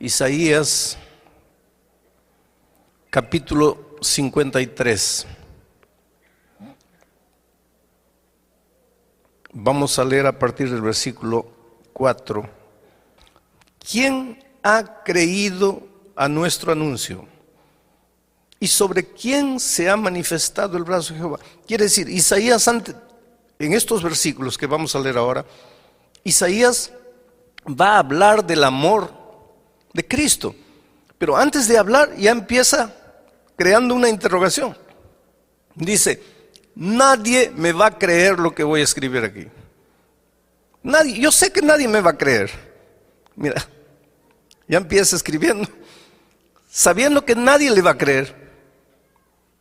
Isaías capítulo 53. Vamos a leer a partir del versículo 4. ¿Quién ha creído a nuestro anuncio? ¿Y sobre quién se ha manifestado el brazo de Jehová? Quiere decir, Isaías, en estos versículos que vamos a leer ahora, Isaías va a hablar del amor de Cristo. Pero antes de hablar ya empieza creando una interrogación. Dice, nadie me va a creer lo que voy a escribir aquí. Nadie, yo sé que nadie me va a creer. Mira, ya empieza escribiendo, sabiendo que nadie le va a creer,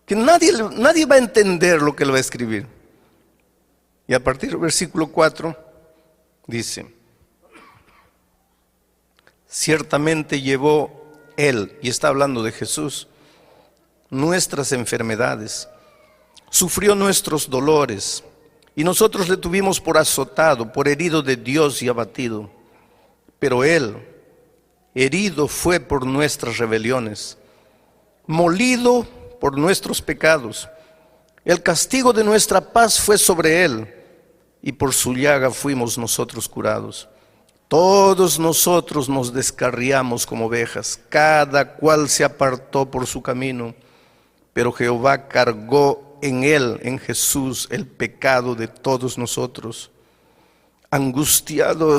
que nadie va a entender lo que le va a escribir. Y a partir del versículo 4 dice, ciertamente llevó Él, y está hablando de Jesús, nuestras enfermedades, sufrió nuestros dolores, y nosotros le tuvimos por azotado, por herido de Dios y abatido. Pero Él, herido fue por nuestras rebeliones, molido por nuestros pecados. El castigo de nuestra paz fue sobre Él, y por su llaga fuimos nosotros curados. Todos nosotros nos descarriamos como ovejas, cada cual se apartó por su camino, pero Jehová cargó en Él, en Jesús, el pecado de todos nosotros. Angustiado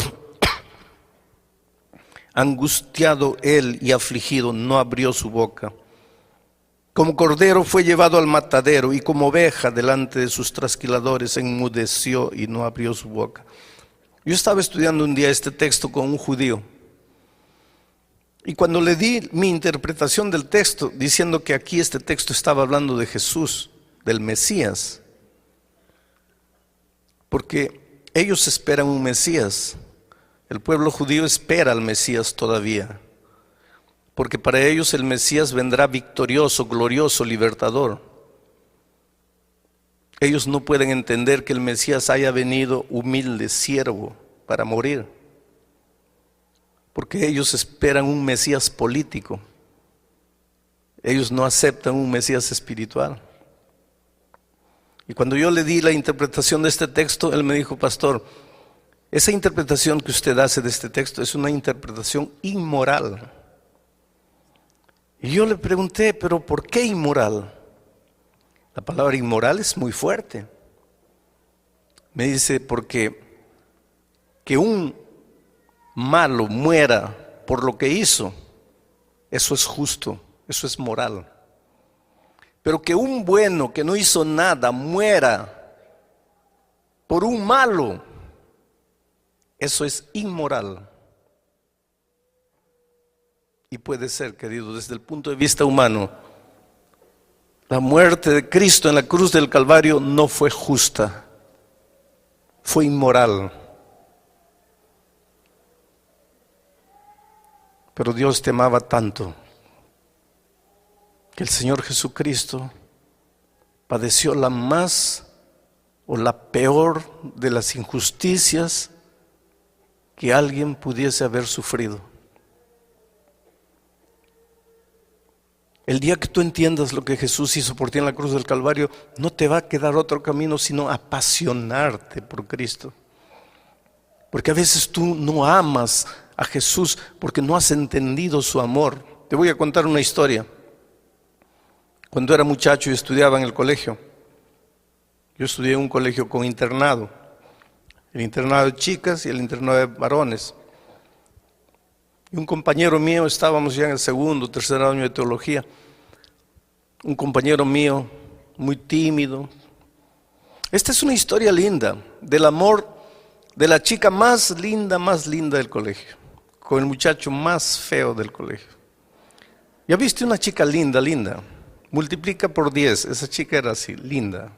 Él y afligido, no abrió su boca. Como cordero fue llevado al matadero, y como oveja delante de sus trasquiladores enmudeció y no abrió su boca. Yo estaba estudiando un día este texto con un judío, y cuando le di mi interpretación del texto, diciendo que aquí este texto estaba hablando de Jesús, del Mesías, porque ellos esperan un Mesías. El pueblo judío espera al Mesías todavía, porque para ellos el Mesías vendrá victorioso, glorioso, libertador. Ellos no pueden entender que el Mesías haya venido humilde, siervo, para morir, porque ellos esperan un Mesías político. Ellos no aceptan un Mesías espiritual. Y cuando yo le di la interpretación de este texto, él me dijo, pastor, esa interpretación que usted hace de este texto es una interpretación inmoral. Y yo le pregunté, pero ¿por qué inmoral? La palabra inmoral es muy fuerte. Me dice, porque que un malo muera por lo que hizo, eso es justo, eso es moral. Pero que un bueno que no hizo nada muera por un malo, eso es inmoral. Y puede ser, querido, desde el punto de vista humano, la muerte de Cristo en la cruz del Calvario no fue justa, fue inmoral. Pero Dios te amaba tanto que el Señor Jesucristo padeció la más o la peor de las injusticias que alguien pudiese haber sufrido. El día que tú entiendas lo que Jesús hizo por ti en la cruz del Calvario, no te va a quedar otro camino sino apasionarte por Cristo. Porque a veces tú no amas a Jesús porque no has entendido su amor. Te voy a contar una historia. Cuando era muchacho y estudiaba en el colegio, yo estudié en un colegio con internado, el internado de chicas y el internado de varones. Y un compañero mío, estábamos ya en el segundo, tercer año de teología, un compañero mío muy tímido. Esta es una historia linda del amor de la chica más linda del colegio, con el muchacho más feo del colegio. ¿Ya viste una chica linda? Multiplica por 10, esa chica era así, linda.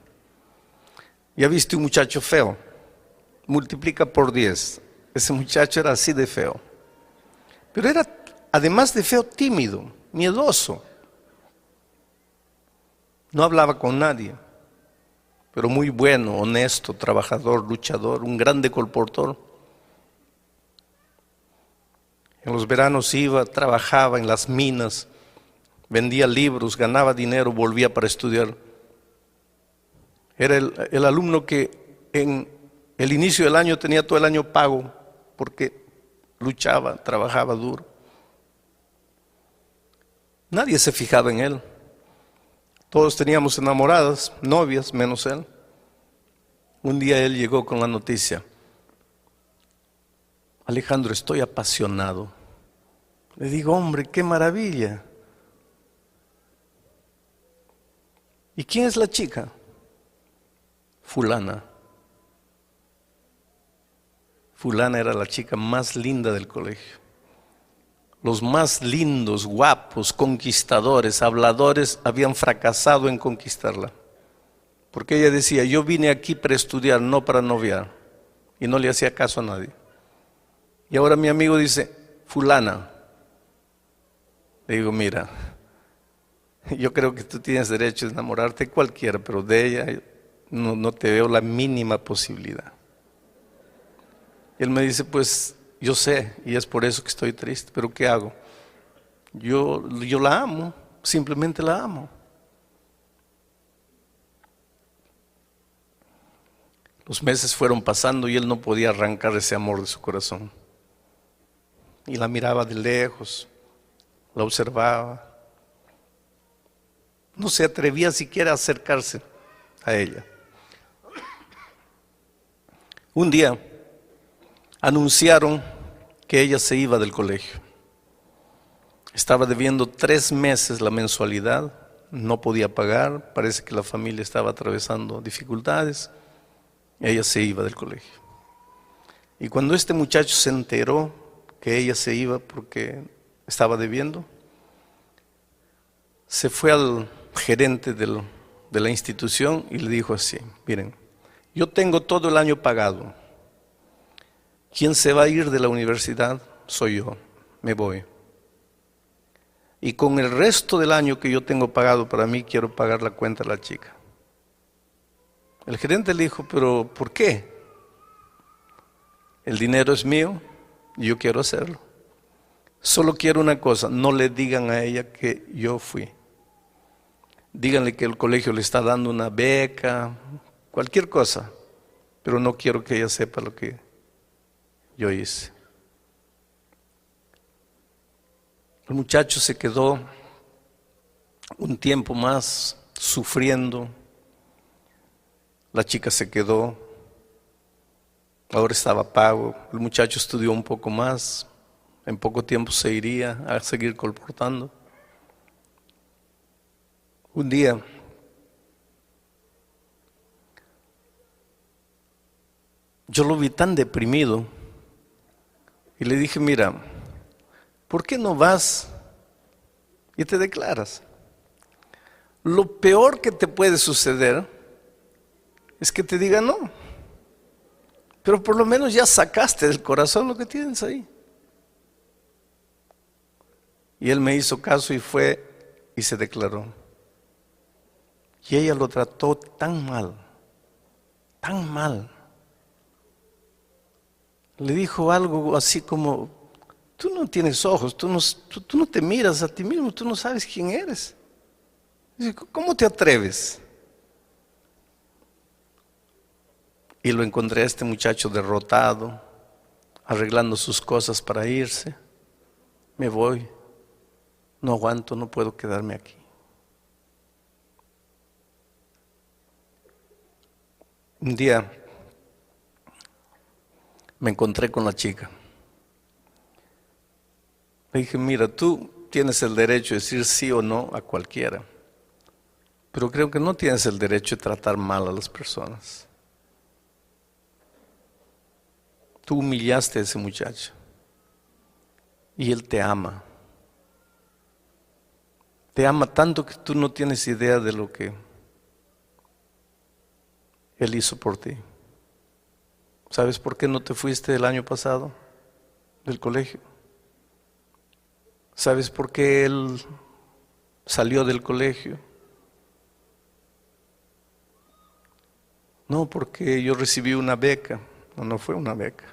¿Ya viste un muchacho feo? Multiplica por 10, ese muchacho era así de feo. Pero era, además de feo, tímido, miedoso. No hablaba con nadie, pero muy bueno, honesto, trabajador, luchador, un grande colportor. En los veranos iba, trabajaba en las minas, vendía libros, ganaba dinero, volvía para estudiar. Era el alumno que en el inicio del año tenía todo el año pago porque luchaba, trabajaba duro. Nadie se fijaba en él. Todos teníamos enamoradas, novias, menos él. Un día él llegó con la noticia: Alejandro, estoy apasionado. Le digo, hombre, qué maravilla. ¿Y quién es la chica? Fulana. Fulana era la chica más linda del colegio. Los más lindos, guapos, conquistadores, habladores habían fracasado en conquistarla. Porque ella decía, yo vine aquí para estudiar, no para noviar. Y no le hacía caso a nadie. Y ahora mi amigo dice, fulana. Le digo, mira, yo creo que tú tienes derecho a enamorarte de cualquiera, pero de ella no te veo la mínima posibilidad. Y él me dice, pues yo sé, y es por eso que estoy triste, pero ¿qué hago? Yo la amo, simplemente la amo. Los meses fueron pasando y él no podía arrancar ese amor de su corazón. Y la miraba de lejos, la observaba. No se atrevía siquiera a acercarse a ella. Un día anunciaron que ella se iba del colegio. Estaba debiendo 3 meses la mensualidad, no podía pagar, parece que la familia estaba atravesando dificultades. Ella se iba del colegio. Y cuando este muchacho se enteró que ella se iba porque estaba debiendo, se fue al gerente de la institución y le dijo así, miren, yo tengo todo el año pagado. ¿Quién se va a ir de la universidad? Soy yo, me voy. Y con el resto del año que yo tengo pagado para mí, quiero pagar la cuenta a la chica. El gerente le dijo, pero ¿por qué? El dinero es mío y yo quiero hacerlo. Solo quiero una cosa, no le digan a ella que yo fui. Díganle que el colegio le está dando una beca, cualquier cosa, pero no quiero que ella sepa lo que yo hice. El muchacho se quedó un tiempo más sufriendo. La chica se quedó. Ahora estaba pago. El muchacho estudió un poco más. En poco tiempo se iría a seguir colportando. Un día yo lo vi tan deprimido y le dije, mira, ¿por qué no vas y te declaras? Lo peor que te puede suceder es que te digan no, pero por lo menos ya sacaste del corazón lo que tienes ahí. Y él me hizo caso y fue y se declaró. Y ella lo trató tan mal, tan mal. Le dijo algo así como, tú no tienes ojos, tú no te miras a ti mismo, tú no sabes quién eres. Dice, ¿cómo te atreves? Y lo encontré a este muchacho derrotado, arreglando sus cosas para irse. Me voy, no aguanto, no puedo quedarme aquí. Un día me encontré con la chica. Le dije, mira, tú tienes el derecho de decir sí o no a cualquiera, pero creo que no tienes el derecho de tratar mal a las personas. Tú humillaste a ese muchacho y él te ama. Te ama tanto que tú no tienes idea de lo que él hizo por ti. ¿Sabes por qué no te fuiste el año pasado del colegio? ¿Sabes por qué él salió del colegio? No, porque yo recibí una beca. No fue una beca.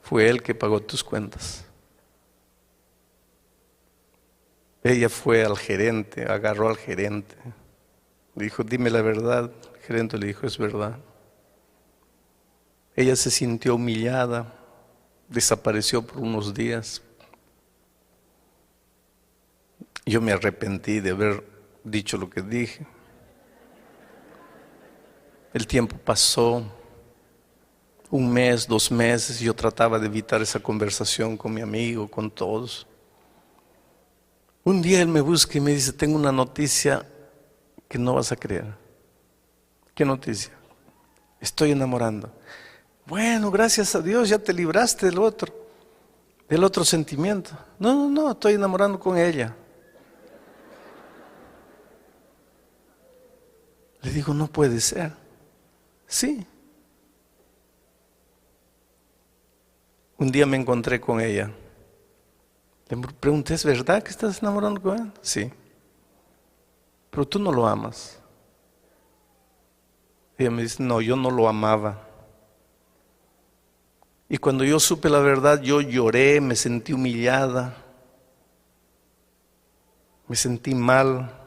fue él que pagó tus cuentas. Ella fue al gerente, agarró al gerente, le dijo, dime la verdad. El gerente le dijo, es verdad. Ella se sintió humillada, desapareció por unos días. Yo me arrepentí de haber dicho lo que dije. El tiempo pasó, 1 mes, 2 meses, yo trataba de evitar esa conversación con mi amigo, con todos. Un día él me busca y me dice, tengo una noticia que no vas a creer. ¿Qué noticia? Estoy enamorando. Bueno, gracias a Dios ya te libraste del otro sentimiento. No, estoy enamorando con ella. Le digo, no puede ser. Sí. Un día me encontré con ella. Le pregunté, ¿es verdad que estás enamorando con él? Sí. Pero tú no lo amas. Ella me dice, no, yo no lo amaba. Y cuando yo supe la verdad, yo lloré, me sentí humillada, me sentí mal.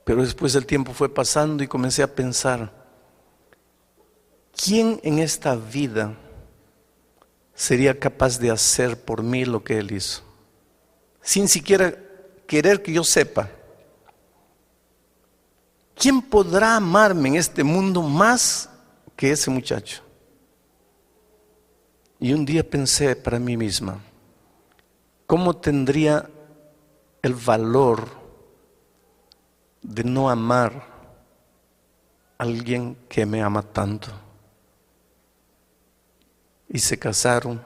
Pero después el tiempo fue pasando y comencé a pensar, ¿quién en esta vida sería capaz de hacer por mí lo que él hizo? Sin siquiera querer que yo sepa. ¿Quién podrá amarme en este mundo más que ese muchacho? Y un día pensé para mí misma, ¿cómo tendría el valor de no amar a alguien que me ama tanto? Y se casaron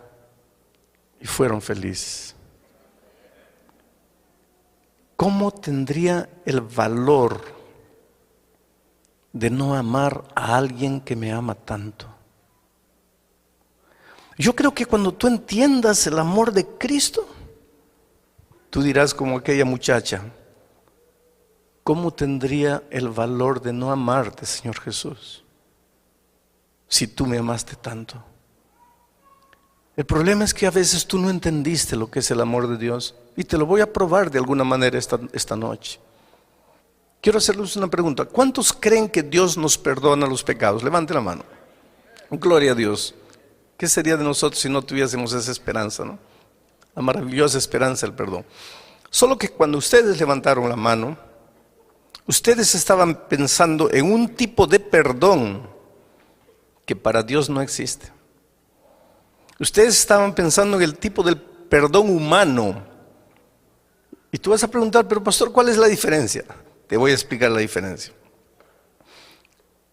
y fueron felices. ¿Cómo tendría el valor de no amar a alguien que me ama tanto? Yo creo que cuando tú entiendas el amor de Cristo, tú dirás como aquella muchacha, ¿cómo tendría el valor de no amarte, Señor Jesús, si tú me amaste tanto? El problema es que a veces tú no entendiste lo que es el amor de Dios, y te lo voy a probar de alguna manera esta noche. Quiero hacerles una pregunta. ¿Cuántos creen que Dios nos perdona los pecados? Levante la mano. Gloria a Dios. ¿Qué sería de nosotros si no tuviésemos esa esperanza, no? La maravillosa esperanza del perdón. Solo que cuando ustedes levantaron la mano, ustedes estaban pensando en un tipo de perdón que para Dios no existe. Ustedes estaban pensando en el tipo del perdón humano. Y tú vas a preguntar, pero pastor, ¿cuál es la diferencia? Te voy a explicar la diferencia.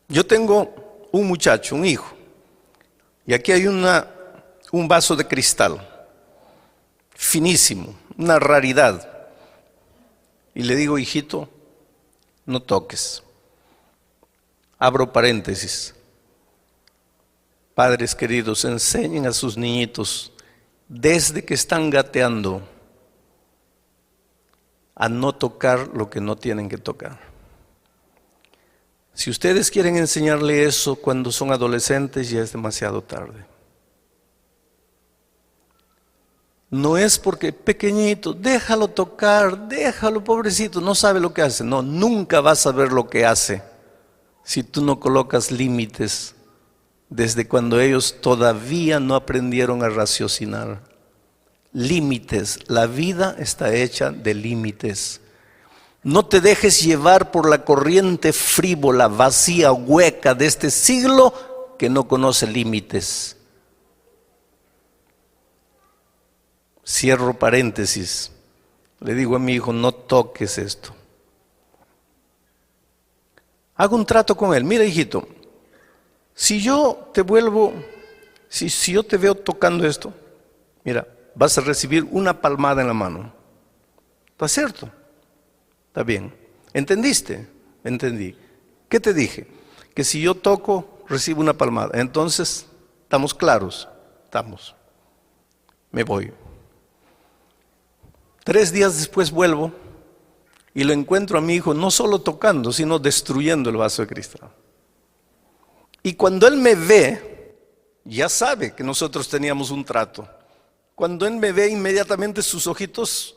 Yo tengo un muchacho, un hijo, y aquí hay un vaso de cristal, finísimo, una raridad. Y le digo, hijito, no toques. Abro paréntesis. Padres queridos, enseñen a sus niñitos desde que están gateando a no tocar lo que no tienen que tocar. Si ustedes quieren enseñarle eso cuando son adolescentes, ya es demasiado tarde. No es porque pequeñito, déjalo tocar, déjalo pobrecito, no sabe lo que hace. No, nunca vas a ver lo que hace si tú no colocas límites desde cuando ellos todavía no aprendieron a raciocinar. Límites, la vida está hecha de límites. No te dejes llevar por la corriente frívola, vacía, hueca de este siglo que no conoce límites. Cierro paréntesis. Le digo a mi hijo, no toques esto. Hago un trato con él. Mira, hijito, si yo te veo tocando esto, mira, vas a recibir una palmada en la mano. ¿Está cierto? Está bien. ¿Entendiste? Entendí. ¿Qué te dije? Que si yo toco, recibo una palmada. Entonces, ¿estamos claros? Estamos. Me voy. 3 días después vuelvo y lo encuentro a mi hijo no solo tocando, sino destruyendo el vaso de cristal. Y cuando él me ve, ya sabe que nosotros teníamos un trato. Cuando Él me ve, inmediatamente sus ojitos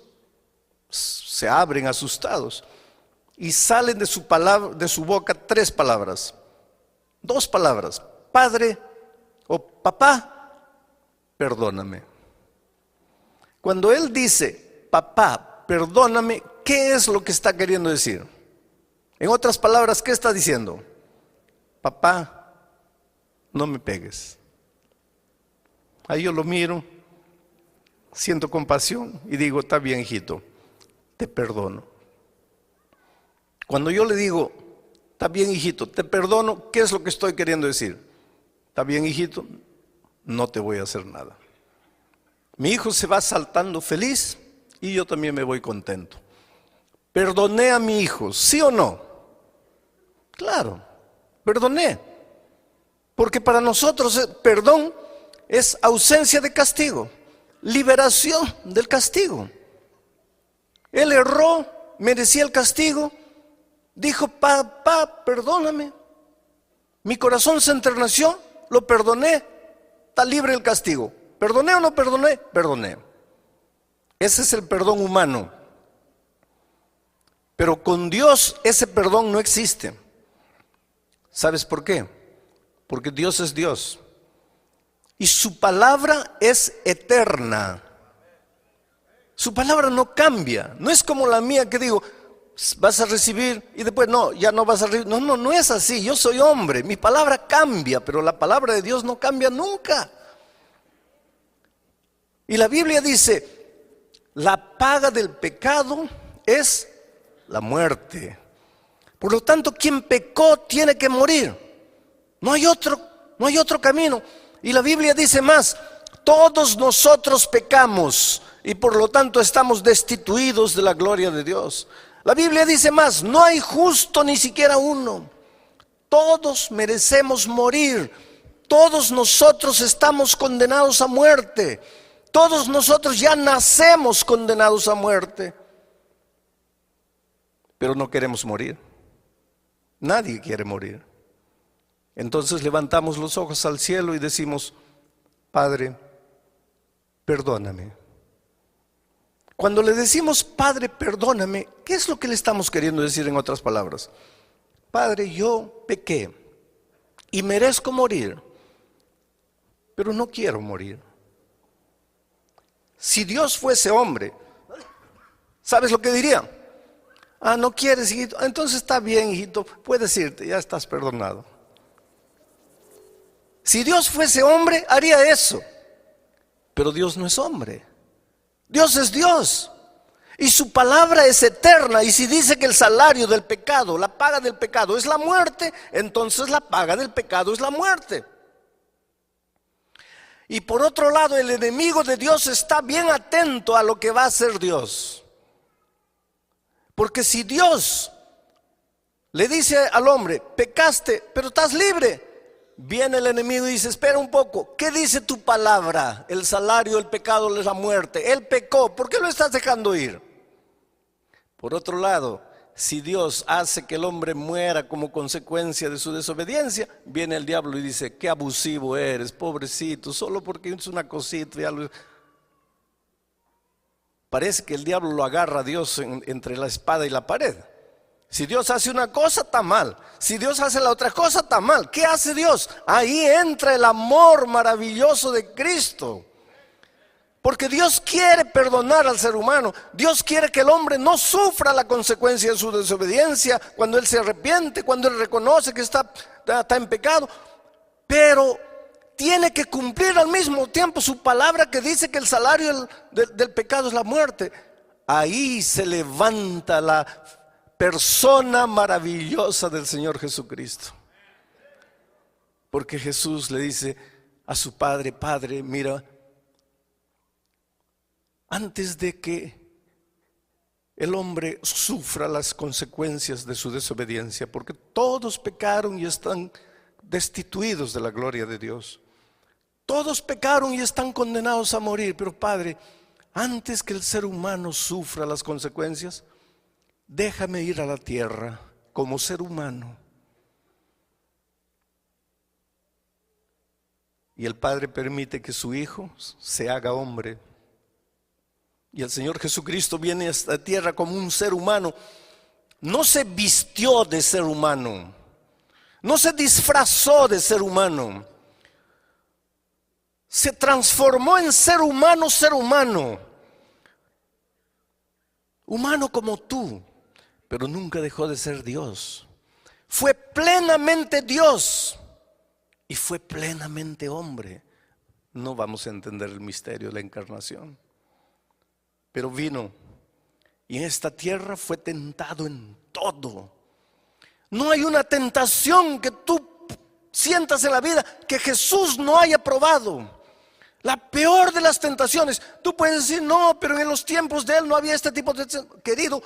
se abren asustados y salen de su boca 3 palabras, 2 palabras: Padre o Papá, perdóname. Cuando Él dice Papá, perdóname, ¿qué es lo que está queriendo decir? En otras palabras, ¿qué está diciendo? Papá, no me pegues. Ahí yo lo miro, siento compasión y digo: está bien, hijito, te perdono. Cuando yo le digo: está bien, hijito, te perdono, ¿qué es lo que estoy queriendo decir? Está bien, hijito, no te voy a hacer nada. Mi hijo se va saltando feliz y yo también me voy contento. ¿Perdoné a mi hijo, sí o no? Claro, perdoné. Porque para nosotros perdón es ausencia de castigo, liberación del castigo. Él erró, merecía el castigo, dijo: papá, perdóname. Mi corazón se enterneció, lo perdoné, está libre del castigo. ¿Perdoné o no perdoné? Perdoné. Ese es el perdón humano. Pero con Dios ese perdón no existe. ¿Sabes por qué? Porque Dios es Dios y su palabra es eterna. Su palabra no cambia. No es como la mía que digo: vas a recibir y después no, ya no vas a recibir. No, no es así. Yo soy hombre, mi palabra cambia, pero la palabra de Dios no cambia nunca. Y la Biblia dice: la paga del pecado es la muerte. Por lo tanto, quien pecó tiene que morir. No hay otro camino. Y la Biblia dice más: todos nosotros pecamos y por lo tanto estamos destituidos de la gloria de Dios. La Biblia dice más: no hay justo ni siquiera uno. Todos merecemos morir. Todos nosotros estamos condenados a muerte. Todos nosotros ya nacemos condenados a muerte. Pero no queremos morir. Nadie quiere morir. Entonces levantamos los ojos al cielo y decimos: Padre, perdóname. Cuando le decimos Padre, perdóname, ¿qué es lo que le estamos queriendo decir en otras palabras? Padre, yo pequé y merezco morir, pero no quiero morir. Si Dios fuese hombre, ¿sabes lo que diría? Ah, ¿no quieres, hijito? Entonces está bien, hijito, puedes irte, ya estás perdonado. Si Dios fuese hombre, haría eso. Pero Dios no es hombre. Dios es Dios. Y su palabra es eterna. Y si dice que el salario del pecado, la paga del pecado es la muerte, entonces la paga del pecado es la muerte. Y por otro lado, el enemigo de Dios está bien atento a lo que va a hacer Dios. Porque si Dios le dice al hombre: pecaste, pero estás libre, viene el enemigo y dice: espera un poco, ¿qué dice tu palabra? El salario del pecado es la muerte. Él pecó, ¿por qué lo estás dejando ir? Por otro lado, si Dios hace que el hombre muera como consecuencia de su desobediencia, viene el diablo y dice: qué abusivo eres, pobrecito, solo porque es una cosita. Parece que el diablo lo agarra a Dios entre la espada y la pared. Si Dios hace una cosa, está mal. Si Dios hace la otra cosa, está mal. ¿Qué hace Dios? Ahí entra el amor maravilloso de Cristo. Porque Dios quiere perdonar al ser humano. Dios quiere que el hombre no sufra la consecuencia de su desobediencia cuando él se arrepiente, cuando él reconoce que está en pecado. Pero tiene que cumplir al mismo tiempo su palabra que dice que el salario del pecado es la muerte. Ahí se levanta la persona maravillosa del Señor Jesucristo. Porque Jesús le dice a su Padre: Padre, mira, antes de que el hombre sufra las consecuencias de su desobediencia, porque todos pecaron y están destituidos de la gloria de Dios. Todos pecaron y están condenados a morir. Pero Padre, antes que el ser humano sufra las consecuencias, déjame ir a la tierra como ser humano. Y el Padre permite que su Hijo se haga hombre. Y el Señor Jesucristo viene a esta tierra como un ser humano. No se vistió de ser humano. No se disfrazó de ser humano. Se transformó en ser humano, ser humano. Humano como tú, pero nunca dejó de ser Dios. Fue plenamente Dios y fue plenamente hombre. No vamos a entender el misterio de la encarnación. Pero vino y en esta tierra fue tentado en todo. No hay una tentación que tú sientas en la vida que Jesús no haya probado. La peor de las tentaciones. Tú puedes decir, no, pero en los tiempos de Él no había este tipo de... Querido,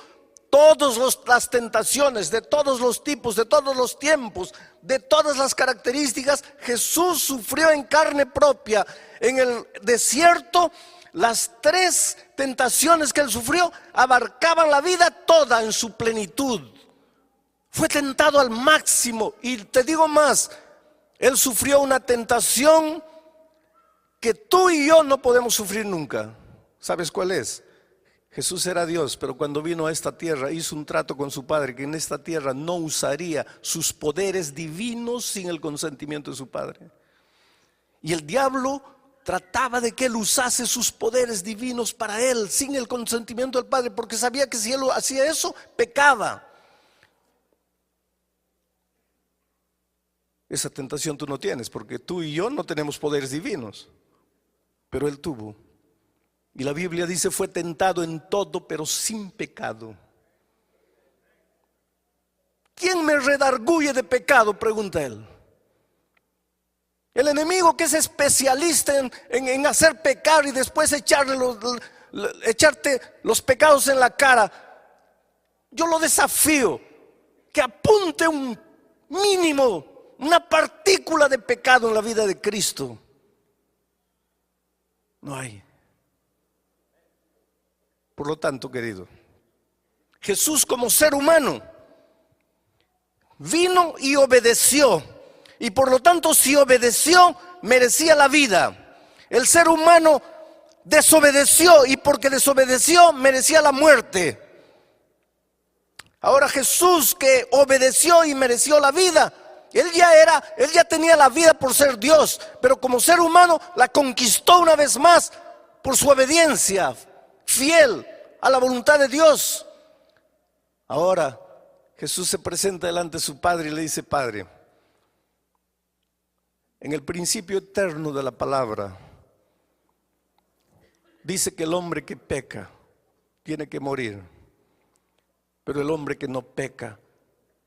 todas las tentaciones, de todos los tipos, de todos los tiempos, de todas las características, Jesús sufrió en carne propia. En el desierto, las 3 tentaciones que Él sufrió abarcaban la vida toda en su plenitud. Fue tentado al máximo. Y te digo más, Él sufrió una tentación que tú y yo no podemos sufrir nunca. ¿Sabes cuál es? Jesús era Dios, pero cuando vino a esta tierra hizo un trato con su Padre que en esta tierra no usaría sus poderes divinos sin el consentimiento de su Padre. Y el diablo trataba de que Él usase sus poderes divinos para Él sin el consentimiento del Padre, porque sabía que si Él hacía eso, pecaba. Esa tentación tú no tienes, porque tú y yo no tenemos poderes divinos, pero Él tuvo. Y la Biblia dice, fue tentado en todo, pero sin pecado. ¿Quién me redarguye de pecado?, pregunta Él. El enemigo, que es especialista en hacer pecar y después echarte los pecados en la cara. Yo lo desafío que apunte un mínimo, una partícula de pecado en la vida de Cristo. No hay. Por lo tanto, querido, Jesús como ser humano vino y obedeció. Y por lo tanto, si obedeció, merecía la vida. El ser humano desobedeció y porque desobedeció, merecía la muerte. Ahora Jesús, que obedeció y mereció la vida, él ya tenía la vida por ser Dios, pero como ser humano la conquistó una vez más por su obediencia fiel a la voluntad de Dios. Ahora Jesús se presenta delante de su Padre y le dice: Padre, en el principio eterno de la palabra dice que el hombre que peca tiene que morir, pero el hombre que no peca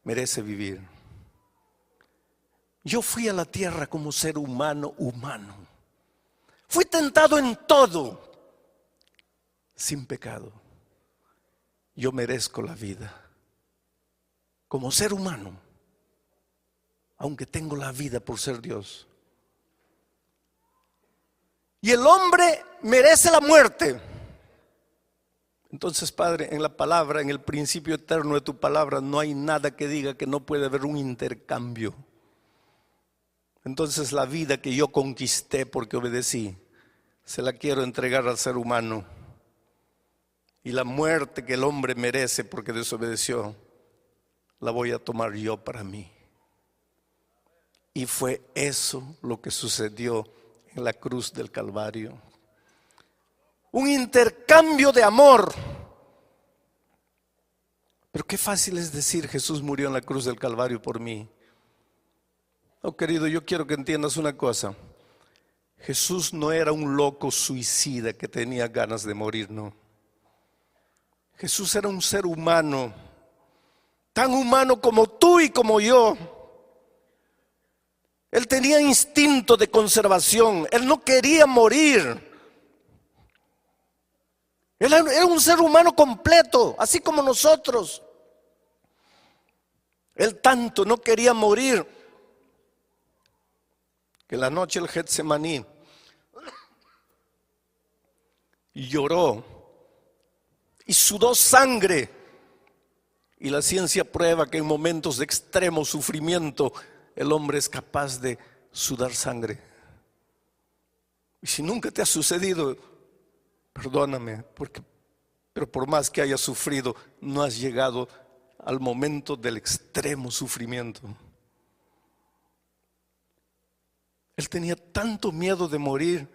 merece vivir. Yo fui a la tierra como ser humano. Fui tentado en todo, sin pecado. Yo merezco la vida como ser humano, aunque tengo la vida por ser Dios. Y el hombre merece la muerte. Entonces, Padre, en la palabra, en el principio eterno de tu palabra, no hay nada que diga que no puede haber un intercambio. Entonces la vida que yo conquisté porque obedecí, se la quiero entregar al ser humano. Y la muerte que el hombre merece porque desobedeció, la voy a tomar yo para mí. Y fue eso lo que sucedió en la cruz del Calvario. Un intercambio de amor. Pero qué fácil es decir: Jesús murió en la cruz del Calvario por mí. Oh, querido, yo quiero que entiendas una cosa. Jesús no era un loco suicida que tenía ganas de morir, no. Jesús era un ser humano, tan humano como tú y como yo. Él tenía instinto de conservación. Él no quería morir. Él era un ser humano completo, así como nosotros. Él tanto no quería morir que la noche del Getsemaní lloró y sudó sangre. Y la ciencia prueba que en momentos de extremo sufrimiento el hombre es capaz de sudar sangre. Y si nunca te ha sucedido, perdóname, pero por más que hayas sufrido, no has llegado al momento del extremo sufrimiento. Él tenía tanto miedo de morir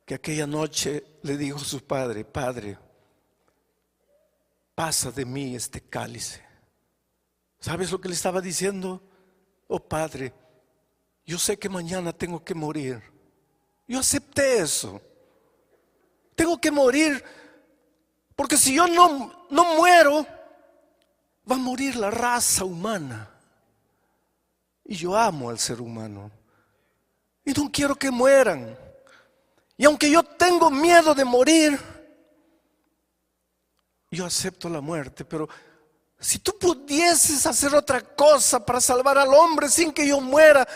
que aquella noche le dijo a su padre: Padre, pasa de mí este cálice. ¿Sabes lo que le estaba diciendo? Oh Padre, yo sé que mañana tengo que morir. Yo acepté eso. Tengo que morir, porque si yo no muero, va a morir la raza humana. Y yo amo al ser humano. Y no quiero que mueran. Y aunque yo tengo miedo de morir, yo acepto la muerte. Pero si tú pudieses hacer otra cosa para salvar al hombre sin que yo muera,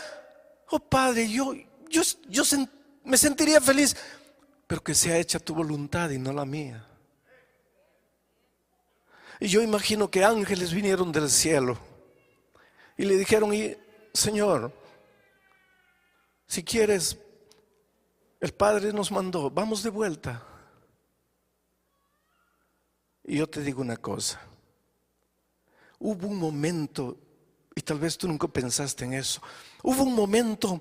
oh Padre, yo me sentiría feliz, pero que sea hecha tu voluntad y no la mía. Y yo imagino que ángeles vinieron del cielo y le dijeron: Señor, si quieres, el Padre nos mandó, vamos de vuelta. Y yo te digo una cosa: hubo un momento, y tal vez tú nunca pensaste en eso, hubo un momento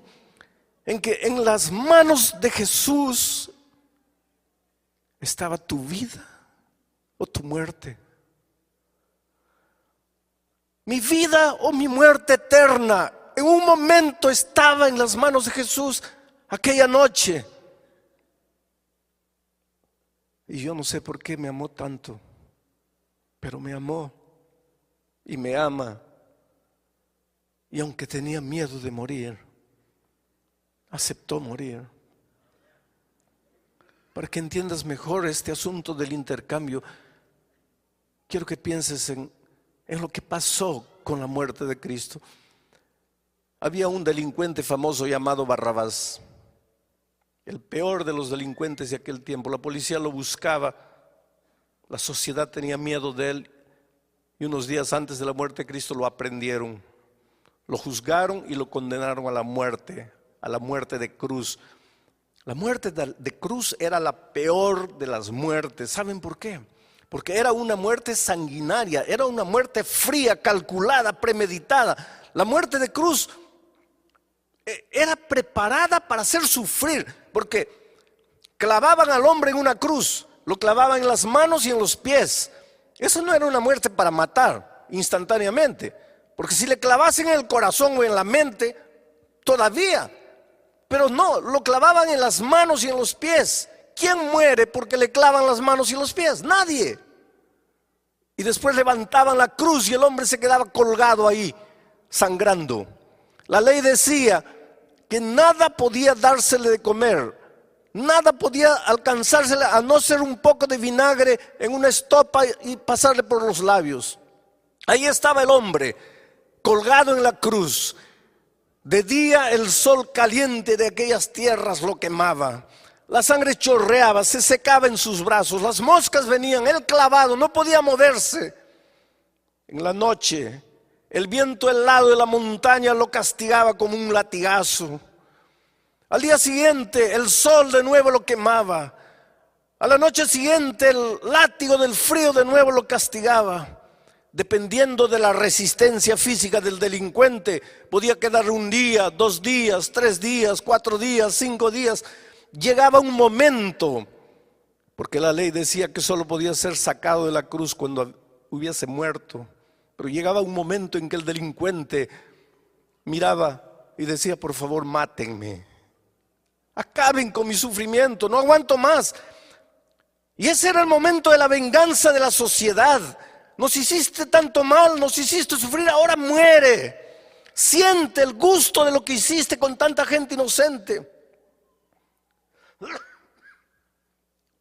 en que en las manos de Jesús estaba tu vida o tu muerte. Mi vida o mi muerte eterna en un momento estaba en las manos de Jesús aquella noche. Y yo no sé por qué me amó tanto, pero me amó y me ama. Y aunque tenía miedo de morir, aceptó morir. Para que entiendas mejor este asunto del intercambio, quiero que pienses en lo que pasó con la muerte de Cristo. Había un delincuente famoso llamado Barrabás, el peor de los delincuentes de aquel tiempo. La policía lo buscaba, la sociedad tenía miedo de él, y unos días antes de la muerte de Cristo lo aprendieron, lo juzgaron y lo condenaron a la muerte de cruz. La muerte de cruz era la peor de las muertes. ¿Saben por qué? Porque era una muerte sanguinaria, era una muerte fría, calculada, premeditada. La muerte de cruz era preparada para hacer sufrir, porque clavaban al hombre en una cruz, lo clavaban en las manos y en los pies. Eso no era una muerte para matar instantáneamente, porque si le clavasen en el corazón o en la mente, todavía. Pero no, lo clavaban en las manos y en los pies. ¿Quién muere porque le clavan las manos y los pies? Nadie. Y después levantaban la cruz y el hombre se quedaba colgado ahí, sangrando. La ley decía que nada podía dársele de comer, nada podía alcanzársele a no ser un poco de vinagre en una estopa y pasarle por los labios. Ahí estaba el hombre, colgado en la cruz. De día el sol caliente de aquellas tierras lo quemaba. La sangre chorreaba, se secaba en sus brazos. Las moscas venían, él clavado, no podía moverse. En la noche, el viento helado de la montaña lo castigaba como un latigazo. Al día siguiente, el sol de nuevo lo quemaba. A la noche siguiente, el látigo del frío de nuevo lo castigaba. Dependiendo de la resistencia física del delincuente, podía quedar un día, 2 días, 3 días, 4 días, 5 días. Llegaba un momento, porque la ley decía que solo podía ser sacado de la cruz cuando hubiese muerto, pero llegaba un momento en que el delincuente miraba y decía: por favor, mátenme, acaben con mi sufrimiento, no aguanto más. Y ese era el momento de la venganza de la sociedad. Nos hiciste tanto mal, nos hiciste sufrir, ahora muere. Siente el gusto de lo que hiciste con tanta gente inocente.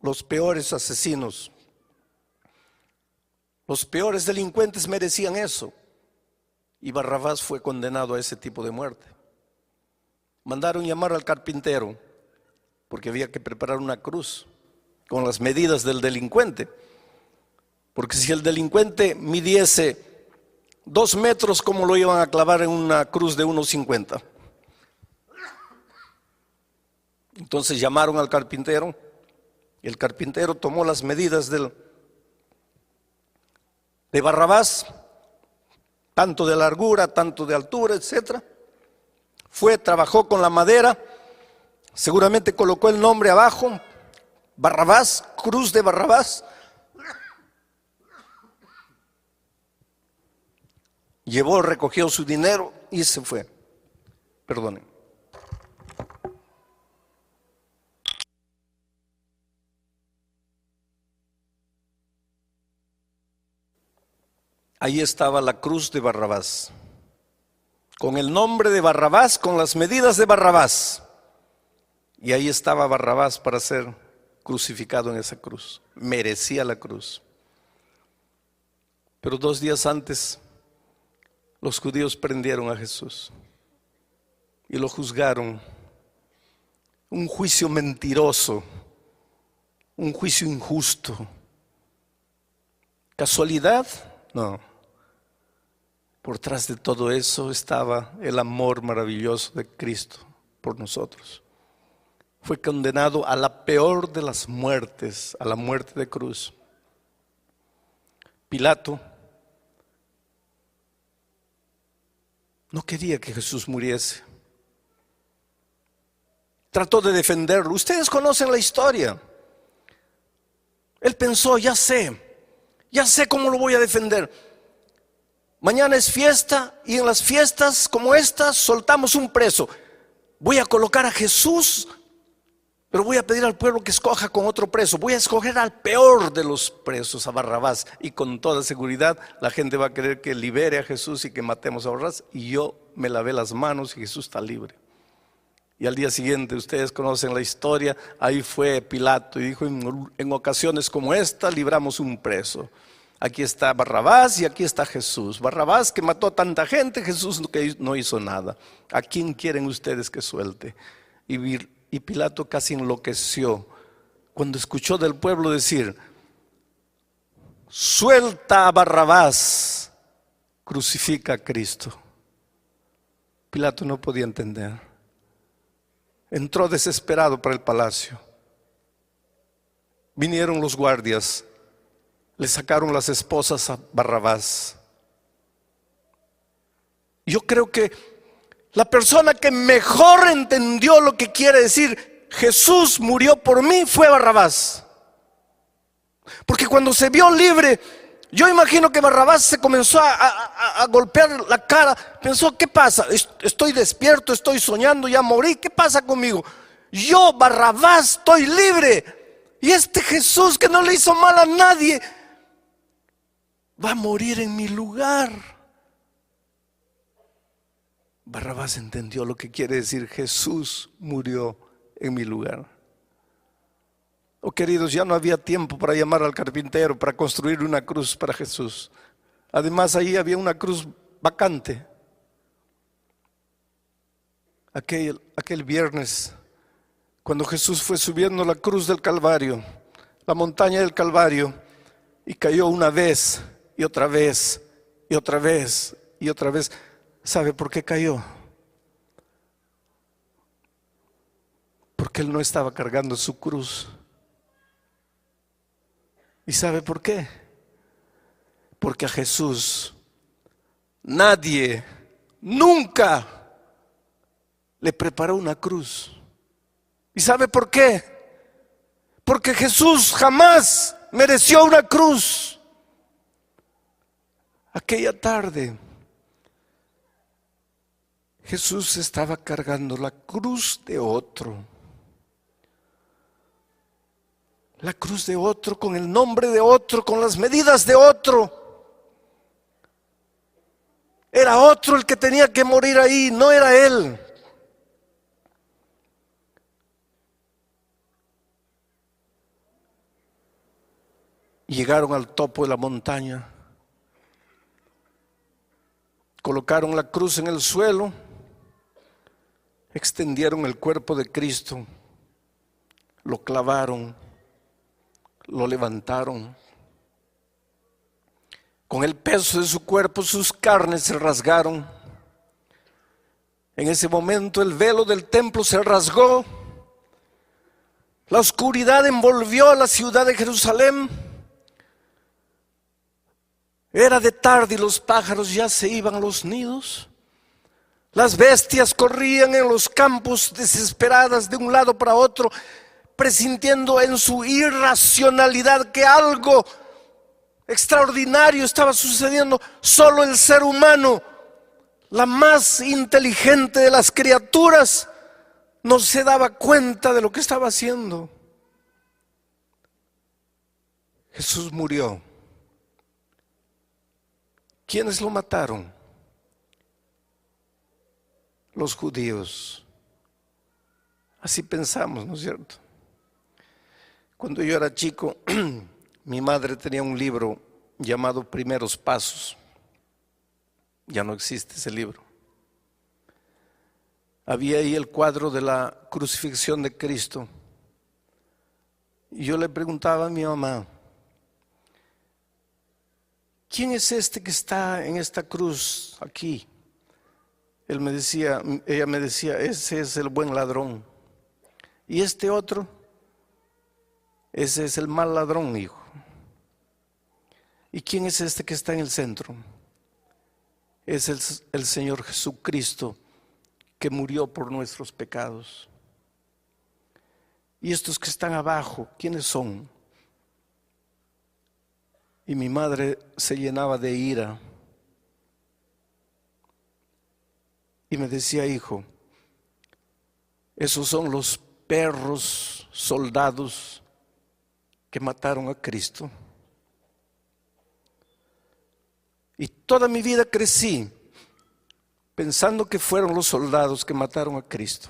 Los peores asesinos, los peores delincuentes merecían eso. Y Barrabás fue condenado a ese tipo de muerte. Mandaron llamar al carpintero, porque había que preparar una cruz con las medidas del delincuente. Porque si el delincuente midiese 2 metros, ¿cómo lo iban a clavar en una cruz de 1,50? Entonces llamaron al carpintero y el carpintero tomó las medidas de Barrabás, tanto de largura, tanto de altura, etcétera. Fue, trabajó con la madera, seguramente colocó el nombre abajo, Barrabás, cruz de Barrabás. Llevó, recogió su dinero y se fue. Perdonen. Ahí estaba la cruz de Barrabás, con el nombre de Barrabás, con las medidas de Barrabás. Y ahí estaba Barrabás para ser crucificado en esa cruz. Merecía la cruz. Pero 2 días antes, los judíos prendieron a Jesús y lo juzgaron. Un juicio mentiroso, un juicio injusto. ¿Casualidad? No. Por detrás de todo eso estaba el amor maravilloso de Cristo por nosotros. Fue condenado a la peor de las muertes, a la muerte de cruz. Pilato no quería que Jesús muriese. Trató de defenderlo. Ustedes conocen la historia. Él pensó, ya sé cómo lo voy a defender. Mañana es fiesta y en las fiestas como estas soltamos un preso. Voy a colocar a Jesús, pero voy a pedir al pueblo que escoja con otro preso. Voy a escoger al peor de los presos, a Barrabás. Y con toda seguridad la gente va a querer que libere a Jesús y que matemos a Barrabás. Y yo me lavé las manos y Jesús está libre. Y al día siguiente, ustedes conocen la historia, ahí fue Pilato y dijo, en ocasiones como esta libramos un preso. Aquí está Barrabás y aquí está Jesús. Barrabás que mató a tanta gente, Jesús que no hizo nada. ¿A quién quieren ustedes que suelte? Y Pilato casi enloqueció cuando escuchó del pueblo decir, suelta a Barrabás, crucifica a Cristo. Pilato no podía entender. Entró desesperado para el palacio. Vinieron los guardias. Le sacaron las esposas a Barrabás. Yo creo que la persona que mejor entendió lo que quiere decir Jesús murió por mí fue Barrabás. Porque cuando se vio libre, yo imagino que Barrabás se comenzó a golpear la cara. Pensó, ¿qué pasa? Estoy despierto, estoy soñando, ya morí. ¿Qué pasa conmigo? Yo, Barrabás, estoy libre. Y este Jesús que no le hizo mal a nadie va a morir en mi lugar. Barrabás entendió lo que quiere decir Jesús murió en mi lugar. Oh queridos, ya no había tiempo para llamar al carpintero para construir una cruz para Jesús. Además ahí había una cruz vacante. Aquel viernes, cuando Jesús fue subiendo la cruz del Calvario, la montaña del Calvario, y cayó una vez y otra vez y otra vez y otra vez. ¿Sabe por qué cayó? Porque Él no estaba cargando su cruz. ¿Y sabe por qué? Porque a Jesús nadie, nunca le preparó una cruz. ¿Y sabe por qué? Porque Jesús jamás mereció una cruz. Aquella tarde Jesús estaba cargando la cruz de otro. La cruz de otro, con el nombre de otro, con las medidas de otro. Era otro el que tenía que morir ahí, no era Él. Llegaron al topo de la montaña. Colocaron la cruz en el suelo, extendieron el cuerpo de Cristo, lo clavaron, lo levantaron. Con el peso de su cuerpo, sus carnes se rasgaron. En ese momento el velo del templo se rasgó La oscuridad envolvió a la ciudad de Jerusalén. Era de tarde y los pájaros ya se iban a los nidos. Las bestias corrían en los campos desesperadas de un lado para otro, presintiendo en su irracionalidad que algo extraordinario estaba sucediendo. Solo el ser humano, la más inteligente de las criaturas, no se daba cuenta de lo que estaba haciendo. Jesús murió. ¿Quiénes lo mataron? Los judíos. Así pensamos, ¿no es cierto? Cuando yo era chico, mi madre tenía un libro llamado Primeros Pasos. Ya no existe ese libro. Había ahí el cuadro de la crucifixión de Cristo. Y yo le preguntaba a mi mamá, ¿quién es este que está en esta cruz aquí? Ella me decía, ese es el buen ladrón. Y este otro, ese es el mal ladrón, hijo. ¿Y quién es este que está en el centro? Es el Señor Jesucristo, que murió por nuestros pecados. ¿Y estos que están abajo, quiénes son? Y mi madre se llenaba de ira y me decía, hijo, esos son los perros soldados que mataron a Cristo. Y toda mi vida crecí pensando que fueron los soldados que mataron a Cristo.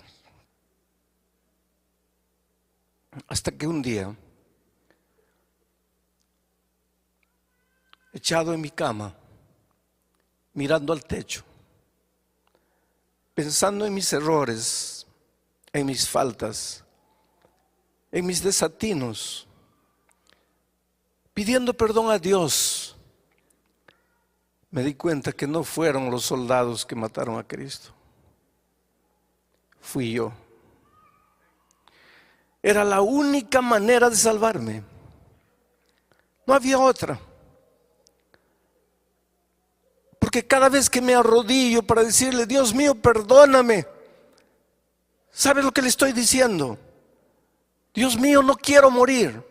Hasta que un día, echado en mi cama, mirando al techo, pensando en mis errores, en mis faltas, en mis desatinos, pidiendo perdón a Dios, me di cuenta que no fueron los soldados que mataron a Cristo. Fui yo. Era la única manera de salvarme. No había otra. Porque cada vez que me arrodillo para decirle, Dios mío, perdóname, ¿sabe lo que le estoy diciendo? Dios mío, no quiero morir.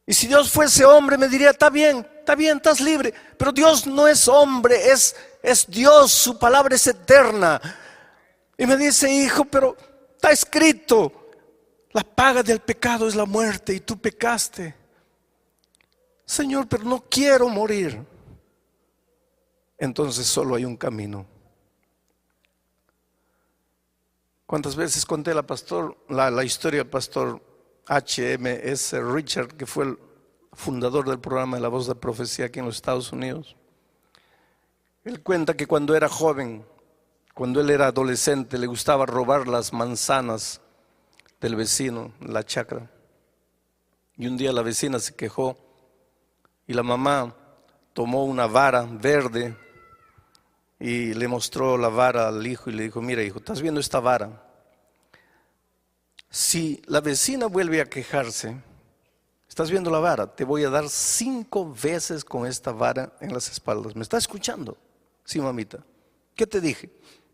Y si Dios fuese hombre me diría, está bien, estás libre. Pero Dios no es hombre, es Dios, su palabra es eterna. Y me dice, hijo, pero está escrito, la paga del pecado es la muerte y tú pecaste. Señor, pero no quiero morir. Entonces solo hay un camino. ¿Cuántas veces conté la historia del pastor H.M.S. Richard, que fue el fundador del programa de La Voz de Profecía aquí en los Estados Unidos? Él cuenta que cuando era joven, cuando él era adolescente, le gustaba robar las manzanas del vecino, la chacra. Y un día la vecina se quejó y la mamá tomó una vara verde y le mostró la vara al hijo y le dijo, mira hijo, ¿estás viendo esta vara? Si la vecina vuelve a quejarse, ¿estás viendo la vara? Te voy a dar 5 veces con esta vara en las espaldas. ¿Me estás escuchando? Sí, mamita. ¿Qué te dije?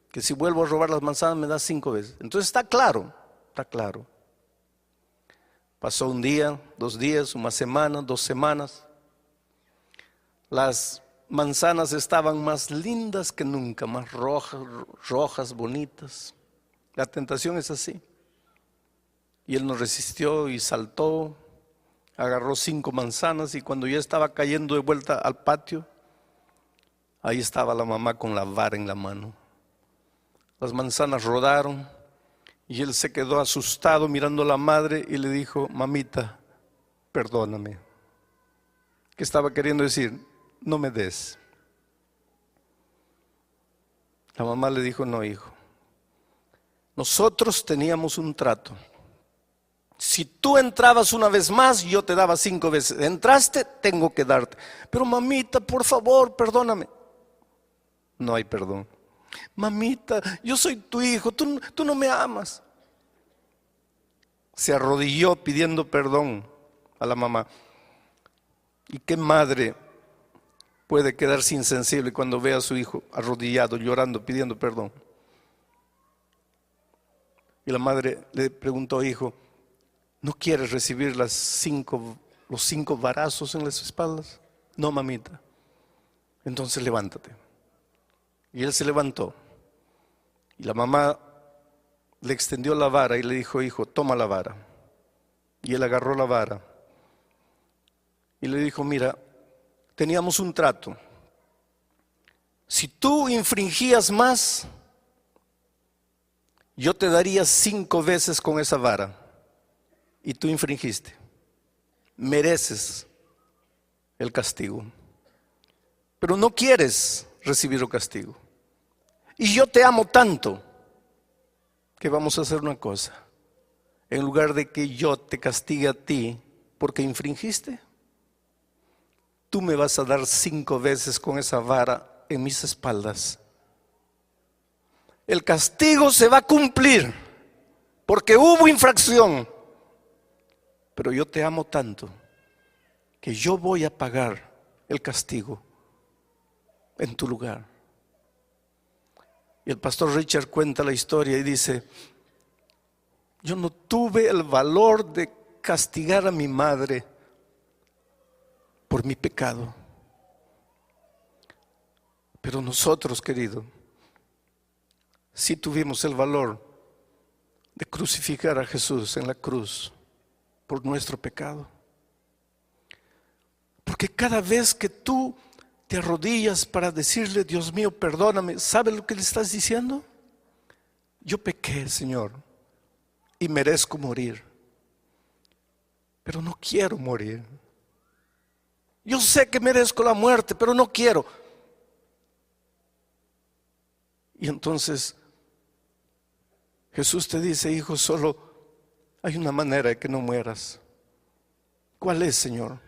Que si vuelvo a robar las manzanas me das 5 veces. Entonces está claro, está claro. Pasó un día, 2 días, una semana, 2 semanas. Las manzanas estaban más lindas que nunca, más rojas, bonitas. La tentación es así. Y él no resistió y saltó, agarró 5 manzanas y cuando ya estaba cayendo de vuelta al patio, ahí estaba la mamá con la vara en la mano. Las manzanas rodaron y él se quedó asustado mirando a la madre y le dijo, mamita, perdóname. ¿Qué estaba queriendo decir? No me des. La mamá le dijo, no hijo, nosotros teníamos un trato. Si tú entrabas una vez más, yo te daba 5 veces. Entraste, tengo que darte. Pero mamita, por favor, perdóname. No hay perdón. Mamita, yo soy tu hijo, tú no me amas. se arrodilló pidiendo perdón a la mamá. ¿Y qué madre puede quedarse insensible cuando ve a su hijo arrodillado, llorando, pidiendo perdón? Y la madre le preguntó: hijo, ¿no quieres recibir los 5 varazos en las espaldas? No, mamita. Entonces levántate. Y él se levantó. Y la mamá le extendió la vara y le dijo: hijo, toma la vara. Y él agarró la vara y le dijo: mira, teníamos un trato. Si tú infringías más, yo te daría 5 veces con esa vara. Y tú infringiste. Mereces el castigo. Pero no quieres recibir el castigo. Y yo te amo tanto que vamos a hacer una cosa. En lugar de que yo te castigue a ti porque infringiste, tú me vas a dar 5 veces con esa vara en mis espaldas. El castigo se va a cumplir porque hubo infracción. Pero yo te amo tanto que yo voy a pagar el castigo en tu lugar. Y el pastor Richard cuenta la historia y dice: yo no tuve el valor de castigar a mi madre por mi pecado. Pero nosotros, querido, sí tuvimos el valor de crucificar a Jesús en la cruz por nuestro pecado. Porque cada vez que tú te arrodillas para decirle: Dios mío, perdóname, ¿sabes lo que le estás diciendo? Yo pequé, Señor, y merezco morir, pero no quiero morir. Yo sé que merezco la muerte, pero no quiero. Y entonces Jesús te dice: hijo, solo hay una manera de que no mueras. ¿Cuál es, Señor?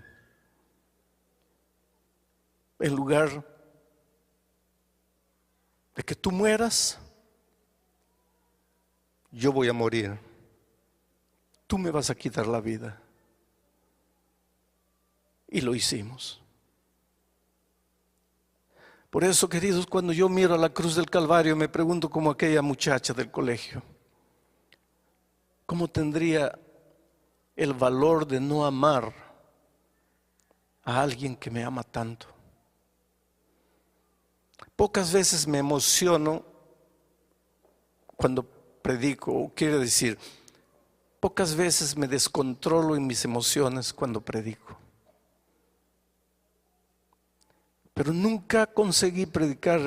En lugar de que tú mueras, yo voy a morir. Tú me vas a quitar la vida. Y lo hicimos. Por eso, queridos, cuando yo miro a la cruz del Calvario, me pregunto como aquella muchacha del colegio: ¿cómo tendría el valor de no amar a alguien que me ama tanto? Pocas veces me emociono cuando predico, o quiere decir, pocas veces me descontrolo en mis emociones cuando predico. Pero nunca conseguí predicar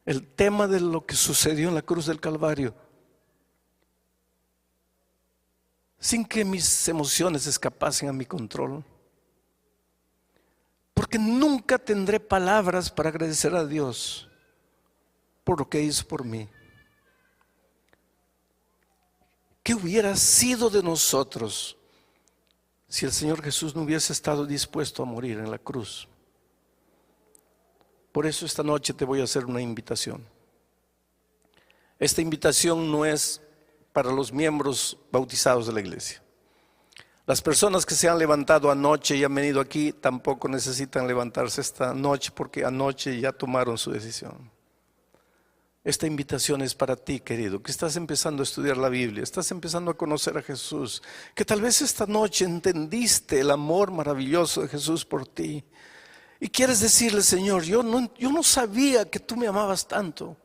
el tema de lo que sucedió en la cruz del Calvario sin que mis emociones escapasen a mi control. Porque nunca tendré palabras para agradecer a Dios por lo que hizo por mí. ¿Qué hubiera sido de nosotros si el Señor Jesús no hubiese estado dispuesto a morir en la cruz? Por eso esta noche te voy a hacer una invitación. Esta invitación no es para los miembros bautizados de la iglesia. Las personas que se han levantado anoche y han venido aquí tampoco necesitan levantarse esta noche, porque anoche ya tomaron su decisión. Esta invitación es para ti, querido, que estás empezando a estudiar la Biblia, estás empezando a conocer a Jesús, que tal vez esta noche entendiste el amor maravilloso de Jesús por ti y quieres decirle: Señor, yo no sabía que tú me amabas tanto.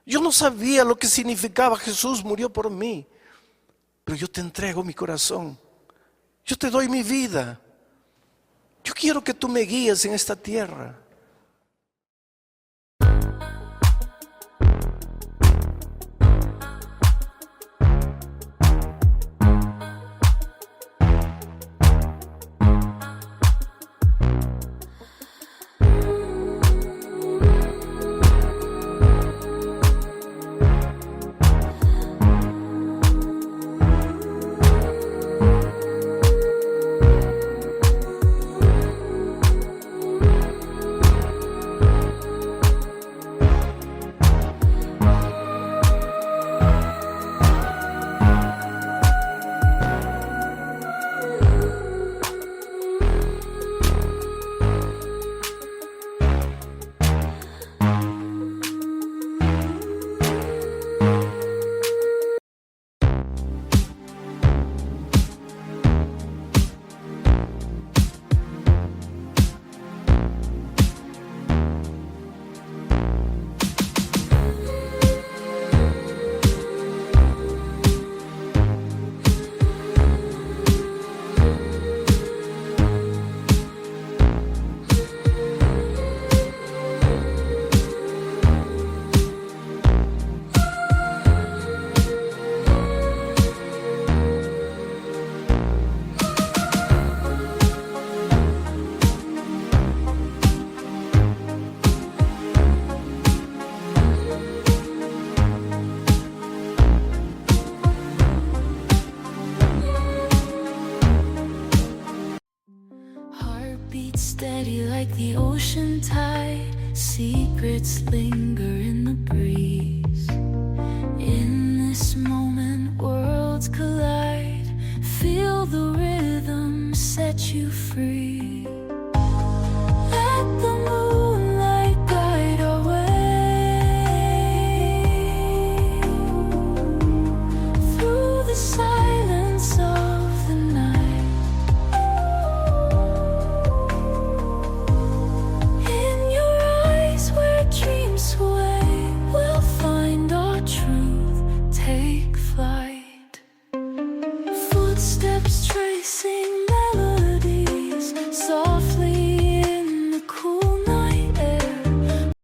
Yo no sabía lo que significaba Jesús murió por mí, pero yo te entrego mi corazón. Yo te doy mi vida. Yo quiero que tú me guíes en esta tierra. steady like the ocean tide. Secrets linger in the breeze. In this moment, worlds collide. Feel the rhythm set you free.